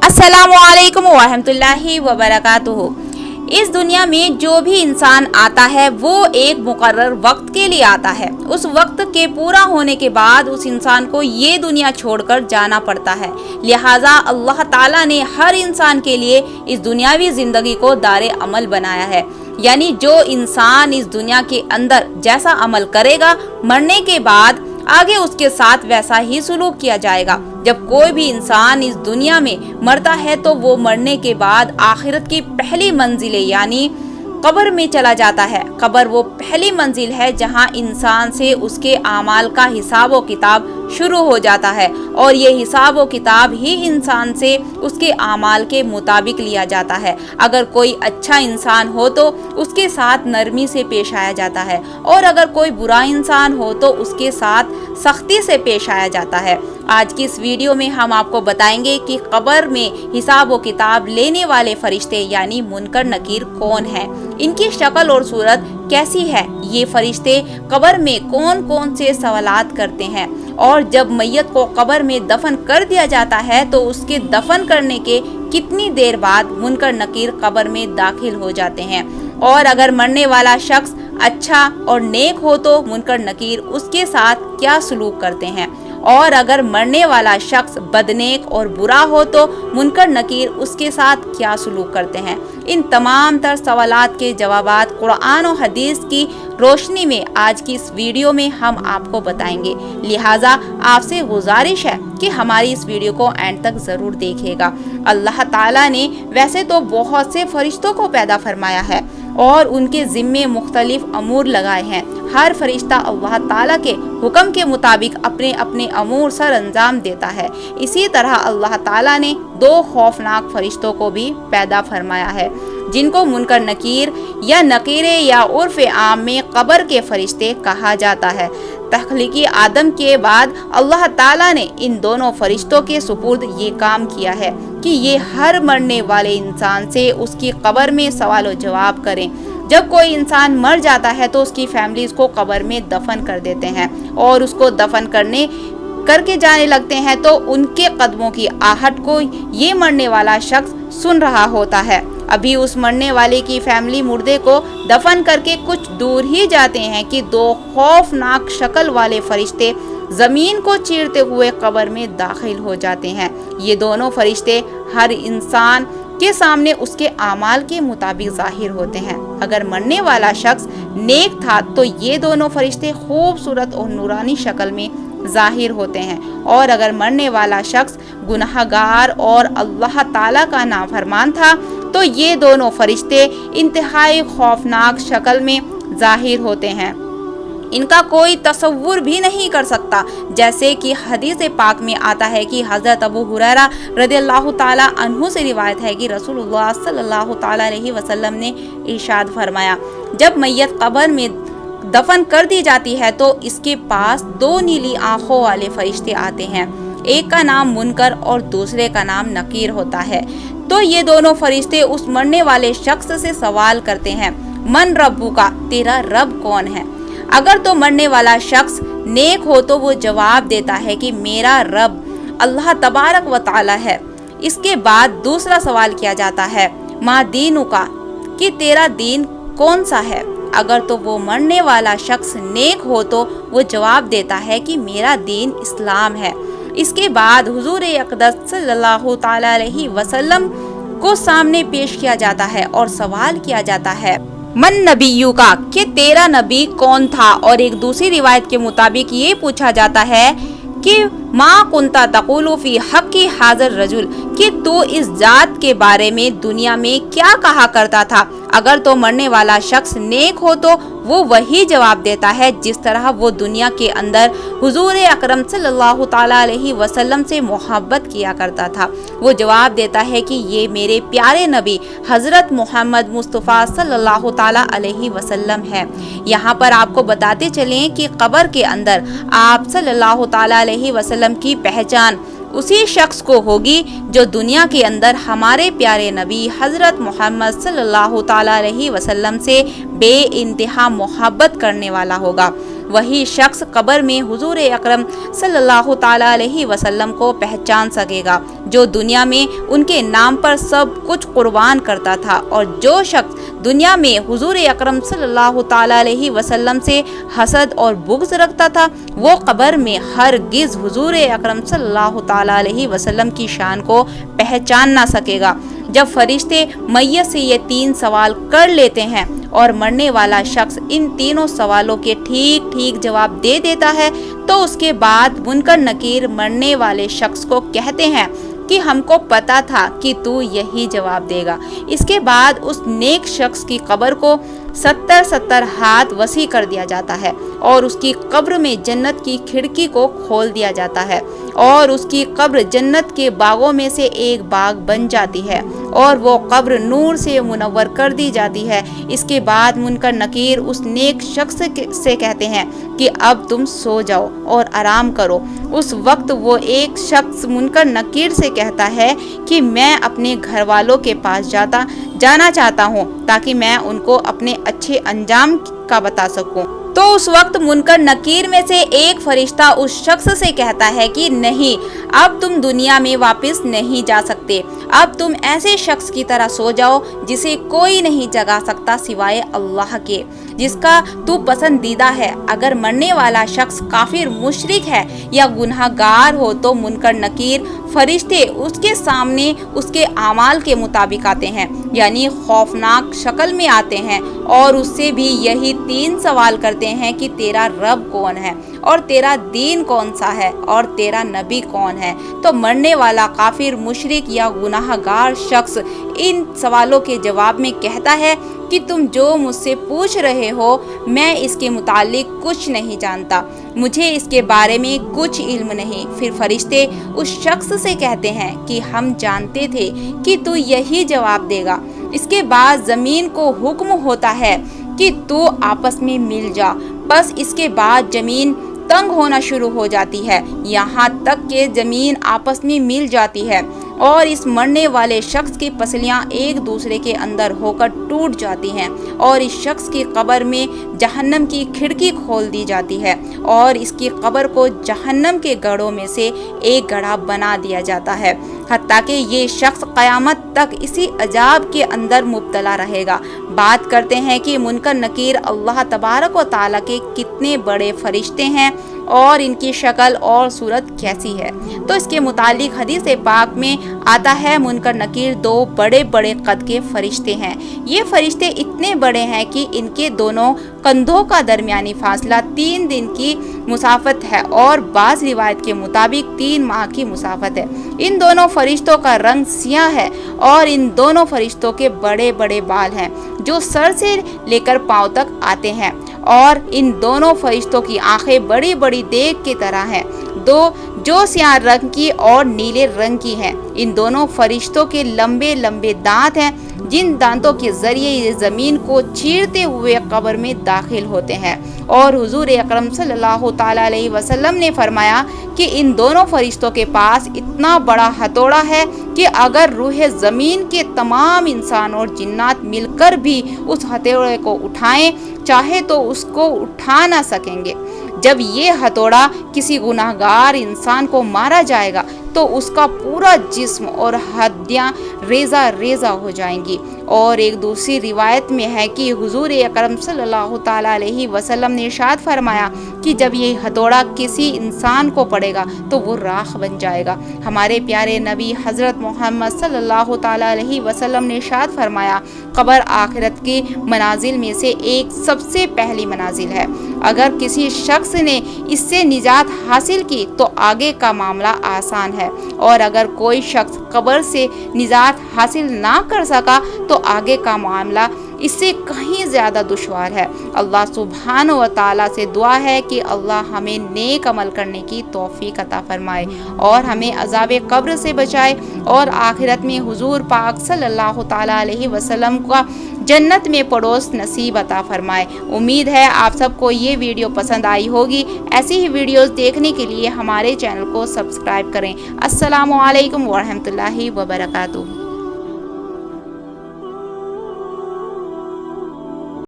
अस्सलामु अलैकुम वरहमतुल्लाहि वबरकातुहू। इस दुनिया में जो भी इंसान आता है वो एक मुकर्रर वक्त के लिए आता है। उस वक्त के पूरा होने के बाद उस इंसान को ये दुनिया छोड़कर जाना पड़ता है। लिहाजा अल्लाह ताला ने हर इंसान के लिए इस दुनियावी जिंदगी को दारे अमल बनाया है, यानी जो इंसान इस दुनिया के अंदर जैसा अमल करेगा मरने के बाद आगे उसके साथ वैसा ही सुलूक किया जाएगा। जब कोई भी इंसान इस दुनिया में मरता है तो वो मरने के बाद आखिरत की पहली मंजिल यानी कब्र में चला जाता है। कब्र वो पहली मंजिल है जहां इंसान से उसके आमाल का हिसाब व किताब शुरू हो जाता है, और ये हिसाब व किताब ही इंसान से उसके आमाल के मुताबिक लिया जाता है। अगर कोई अच्छा इंसान हो तो उसके साथ नरमी से पेश आया जाता है, और अगर कोई बुरा इंसान हो तो उसके साथ सख्ती से पेश आया जाता है। आज की इस वीडियो में हम आपको बताएंगे कि कब्र में हिसाब व किताब लेने वाले फरिश्ते यानी मुनकर नकीर कौन हैं, इनकी शक्ल और सूरत कैसी है, ये फरिश्ते कब्र में कौन कौन से सवालात करते हैं, और जब मैयत को कब्र में दफन कर दिया जाता है तो उसके दफन करने के कितनी देर बाद मुनकर नकीर कब्र में दाखिल हो जाते हैं, और अगर मरने वाला शख्स अच्छा और नेक हो तो मुनकर नकीर उसके साथ क्या सलूक करते हैं, और अगर मरने वाला शख्स बदनेक और बुरा हो तो मुनकर नकीर उसके साथ क्या सलूक करते हैं। इन तमाम तर सवालात के जवाबात कुरान और हदीस की रोशनी में आज की इस वीडियो में हम आपको बताएंगे। लिहाजा आपसे गुजारिश है कि हमारी इस वीडियो को एंड तक ज़रूर देखिएगा। अल्लाह ताला ने वैसे तो बहुत से फरिश्तों को पैदा फरमाया है और उनके ज़िम्मे मुख्तलिफ अमूर लगाए हैं। हर फरिश्ता अल्लाह ताला के हुक्म के मुताबिक अपने अपने अमूर सर अंजाम देता है। इसी तरह अल्लाह ताला ने दो खौफनाक फरिश्तों को भी पैदा फरमाया है, जिनको मुनकर नकीर या नकीरे या उर्फ आम में कब्र के फरिश्ते कहा जाता है। तख्लीकी आदम के बाद अल्लाह ताला ने इन दोनों फरिश्तों के सुपुर्द ये काम किया है कि ये हर मरने वाले इंसान से उसकी कब्र में सवाल व जवाब करें। जब कोई इंसान मर जाता है तो उसकी फैमिली उसको कब्र में दफन कर देते हैं, और उसको दफन करके जाने लगते हैं तो उनके कदमों की आहट को ये मरने वाला शख्स सुन रहा होता है। अभी उस मरने वाले की फैमिली मुर्दे को दफन करके कुछ दूर ही जाते हैं कि दो खौफनाक शक्ल वाले फरिश्ते जमीन को चीरते हुए कब्र में दाखिल हो जाते हैं। ये दोनों फरिश्ते हर इंसान के सामने उसके आमाल के मुताबिक जाहिर होते हैं। अगर मरने वाला शख्स नेक था तो ये दोनों फरिश्ते खूबसूरत और नूरानी शक्ल में जाहिर होते हैं, और अगर मरने वाला शख्स गुनाहगार और अल्लाह ताला का नाफरमान था तो ये दोनों फरिश्ते इंतहाई खौफनाक शक्ल में जाहिर होते हैं। इनका कोई तसव्वुर भी नहीं कर सकता। जैसे कि हदीस पाक में आता है कि हज़रत अबू हुरैरा रज़ियल्लाहु ताला अन्हु से रिवायत है कि रसूलुल्लाह सल्लल्लाहु ताला अलैहि वसल्लम ने इरशाद फरमाया, जब मैयत कब्र में दफन कर दी जाती है तो इसके पास दो नीली आंखों वाले फरिश्ते आते हैं। एक का नाम मुनकर और दूसरे का नाम नकीर होता है। तो ये दोनों फरिश्ते उस मरने वाले शख्स से सवाल करते हैं, मन रब्बू का, तेरा रब कौन है। अगर तो मरने वाला शख्स नेक हो तो वो जवाब देता है कि मेरा रब अल्लाह तबारक व ताला है। इसके बाद दूसरा सवाल किया जाता है, मा दीनु का, कि तेरा दीन कौन सा है। अगर तो वो मरने वाला शख्स नेक हो तो वो जवाब देता है कि मेरा दीन इस्लाम है। इसके बाद हुजूर अक़दस सल्लल्लाहु ताला अलैहि वसल्लम को सामने पेश किया जाता है और सवाल किया जाता है, मन नबीयू का, कि तेरा नबी कौन था। और एक दूसरी रिवायत के मुताबिक ये पूछा जाता है कि माँ कुंता तक़ूलु फी हक़्क़ि हाज़र रजुल, कि तू इस जात के बारे में दुनिया में क्या कहा करता था। अगर तो मरने वाला शख्स नेक हो तो वो वही जवाब देता है जिस तरह वो दुनिया के अंदर हुजूर अकरम सल्लल्लाहु ताला अलैहि वसल्लम से मोहब्बत किया करता था। वो जवाब देता है कि ये मेरे प्यारे नबी हज़रत मोहम्मद मुस्तफ़ा सल्लल्लाहु ताला अलैहि वसल्लम है। यहाँ पर आपको बताते चलें कि कब्र के अंदर आप सल्लल्लाहु ताला अलैहि वसल्लम की पहचान उसी शख्स को होगी जो दुनिया के अंदर हमारे प्यारे नबी हज़रत मोहम्मद सल्लल्लाहु ताला अलैहि वसल्लम से बेइंतहा मोहब्बत करने वाला होगा। वही शख्स कब्र में हुजूर अकरम सल्लल्लाहु ताला अलैहि वसल्लम को पहचान सकेगा, जो दुनिया में उनके नाम पर सब कुछ कुर्बान करता था। और जो शख्स दुनिया में हुजूर अकरम सल्लल्लाहु ताला अलैहि वसल्लम से हसद और बुग़्ज़ रखता था, वो कब्र में हरगिज़ हुजूर अकरम सल्लल्लाहु ताला अलैहि वसल्लम की शान को पहचान ना सकेगा। जब फरिश्ते मैयत से ये 3 सवाल कर लेते हैं और मरने वाला शख्स इन तीनों सवालों के ठीक ठीक जवाब दे देता है, तो उसके बाद मुनकर नकीर मरने वाले शख्स को कहते हैं कि हमको पता था कि तू यही जवाब देगा। इसके बाद उस नेक शख्स की कब्र को 70 हाथ वसी कर दिया जाता है और उसकी कब्र में जन्नत की खिड़की को खोल दिया जाता है और उसकी कब्र जन्नत के बागों में से एक बाग बन जाती है और वो कब्र नूर से मुनव्वर कर दी जाती है। इसके बाद मुनकर नकीर उस नेक शख्स से कहते हैं कि अब तुम सो जाओ और आराम करो। उस वक्त वो एक शख्स मुनकर नकीर से कहता है कि मैं अपने घर वालों के पास जाना चाहता हूँ ताकि मैं उनको अपने अच्छे अंजाम का बता सकूं। तो उस वक्त मुनकर नकीर में से एक फरिश्ता उस शख्स से कहता है कि नहीं, अब तुम दुनिया में वापस नहीं जा सकते। अब तुम ऐसे शख्स की तरह सो जाओ जिसे कोई नहीं जगा सकता सिवाय अल्लाह के, जिसका तू पसंदीदा है। अगर मरने वाला शख्स काफिर मुशरिक है या गुनहगार हो तो मुनकर नकीर फरिश्ते उसके सामने उसके आमाल के मुताबिक आते हैं, यानी खौफनाक शक्ल में आते हैं और उससे भी यही 3 सवाल करते हैं कि तेरा रब कौन है और तेरा दीन कौन सा है और तेरा नबी कौन है। तो मरने वाला काफिर मुशरिक या गुनाहगार शख्स इन सवालों के जवाब में कहता है कि तुम जो मुझसे पूछ रहे हो मैं इसके मुतालिक कुछ नहीं जानता, मुझे इसके बारे में कुछ इल्म नहीं। फिर फरिश्ते उस शख्स से कहते हैं कि हम जानते थे कि तू यही जवाब देगा। इसके बाद ज़मीन को हुक्म होता है कि तू आपस में मिल जा। बस इसके बाद ज़मीन तंग होना शुरू हो जाती है, यहाँ तक कि ज़मीन आपस में मिल जाती है और इस मरने वाले शख्स की पसलियाँ एक दूसरे के अंदर होकर टूट जाती हैं और इस शख्स की कब्र में जहन्नम की खिड़की खोल दी जाती है और इसकी कब्र को जहन्नम के गढ़ों में से एक गढ़ा बना दिया जाता है, हत्ता कि ये शख्स क़यामत तक इसी अजाब के अंदर मुब्तला रहेगा। बात करते हैं कि मुनकर नकीर अल्लाह तबारक व तआला के कितने बड़े फरिश्ते हैं और इनकी शक्ल और सूरत कैसी है। तो इसके मुतालिक हदीस पाक में आता है मुनकर नकीर 2 बड़े बड़े कद के फरिश्ते हैं। ये फरिश्ते इतने बड़े हैं कि इनके दोनों कंधों का दरमियानी फासला 3 दिन की मुसाफत है और बाज़ रिवायत के मुताबिक 3 माह की मुसाफत है। इन दोनों फरिश्तों का रंग सियाह है और इन दोनों फरिश्तों के बड़े बड़े बाल हैं जो सर से लेकर पाँव तक आते हैं और इन दोनों फरिश्तों की आंखें बड़ी बड़ी देग की तरह हैं, जो सियाह रंग की और नीले रंग की हैं। इन दोनों फरिश्तों के लंबे लंबे दांत हैं जिन दांतों के जरिए ये ज़मीन को चीरते हुए कब्र में दाखिल होते हैं। और हुजूर अकरम सल्लल्लाहु ताला अलैहि वसल्लम ने फरमाया कि इन दोनों फरिश्तों के पास इतना बड़ा हथौड़ा है कि अगर रूह ज़मीन के तमाम इंसान और जिन्नात मिलकर भी उस हथौड़े को उठाएं चाहे तो उसको उठा ना सकेंगे। जब ये हथौड़ा किसी गुनाहगार इंसान को मारा जाएगा तो उसका पूरा जिस्म और हड्डियाँ रेज़ा रेज़ा हो जाएंगी। और एक दूसरी रिवायत में है कि हुजूर अकरम सल्लल्लाहु ताला अलैहि वसल्लम ने इरशाद फरमाया कि जब ये हथौड़ा किसी इंसान को पड़ेगा तो वो राख बन जाएगा। हमारे प्यारे नबी हज़रत मोहम्मद सल्लल्लाहु ताला अलैहि वसल्लम ने इरशाद फरमाया, कब्र आखिरत की मनाजिल में से एक सबसे पहली मनाजिल है। अगर किसी शख्स ने इससे निजात हासिल की तो आगे का मामला आसान है और अगर कोई शख्स कब्र से निजात हासिल ना कर सका तो आगे का मामला इससे कहीं ज़्यादा दुश्वार है। अल्लाह सुब्हान व ताला से दुआ है कि अल्लाह हमें नेक अमल करने की तौफीक अता फरमाए और हमें अज़ाब कब्र से बचाए और आखिरत में हुजूर पाक सल्लल्लाहु ताला अलैहि वसल्लम का जन्नत में पड़ोस नसीब अता फरमाए। उम्मीद है आप सबको ये वीडियो पसंद आई होगी। ऐसी ही वीडियोस देखने के लिए हमारे चैनल को सब्सक्राइब करें। अस्सलामु अलैकुम व रहमतुल्लाहि व बरकातुहू।